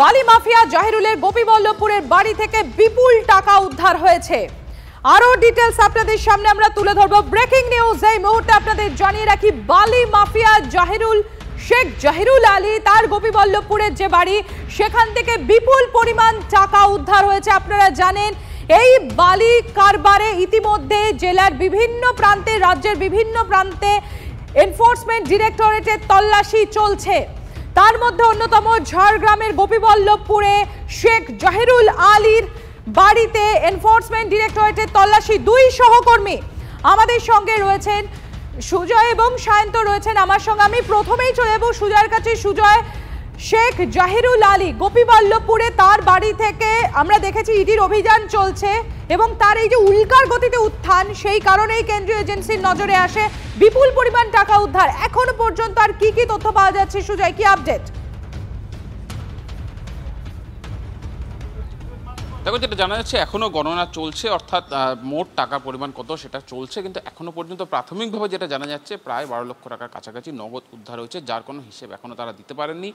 বালি মাফিয়া জাহিরুলের গোপীবল্লভপুরের বাড়ি থেকে বিপুল টাকা উদ্ধার হয়েছে। আরো ডিটেইলস আপনাদের সামনে আমরা তুলে ধরব। ব্রেকিং নিউজ এই মুহূর্তে আপনাদের জানিয়ে রাখি, বালি মাফিয়া শেখ জাহিরুল আলী তার গোপীবল্লভপুরের যে বাড়ি, সেখান থেকে বিপুল পরিমাণ টাকা উদ্ধার হয়েছে। আপনারা জানেন এই বালি কারবারে ইতিমধ্যে জেলার বিভিন্ন প্রান্তে, রাজ্যের বিভিন্ন প্রান্তে এনফোর্সমেন্ট ডিরেক্টরেটের তল্লাশি চলছে। তার মধ্যে অন্যতম ঝাড়গ্রামের গোপীবল্লভপুরে শেখ জাহিরুল আলীর বাড়িতে এনফোর্সমেন্ট ডিরেক্টরেটের তল্লাশি। দুই সহকর্মী আমাদের সঙ্গে রয়েছেন, সুজয় এবং সায়ন্ত রয়েছেন আমার সঙ্গে। আমি প্রথমেই চলে যাবো সুজয়ের কাছে। সুজয়, শেখ জাহিরুল আলী গোপীবল্লভপুরে তার বাড়ি থেকে আমরা দেখেছি ইডির অভিযান চলছে এবং তার এই যে উল্কার গতিতে উত্থান, সেই কারণেই কেন্দ্রীয় এজেন্সির নজরে আসে বিপুল পরিমাণ টাকা উদ্ধার। এখনো পর্যন্ত আর কি কি তথ্য পাওয়া যাচ্ছে সুজয়, কি আপডেট? দেখো, যেটা জানা যাচ্ছে এখনো গণনা চলছে, অর্থাৎ মোট টাকা পরিমাণ কত সেটা চলছে, কিন্তু এখনো পর্যন্ত প্রাথমিকভাবে যেটা জানা যাচ্ছে প্রায় 12 লক্ষ টাকার কাছাকাছি নগদ উদ্ধার হয়েছে, যার কোনো হিসেব এখনো তারা দিতে পারেননি।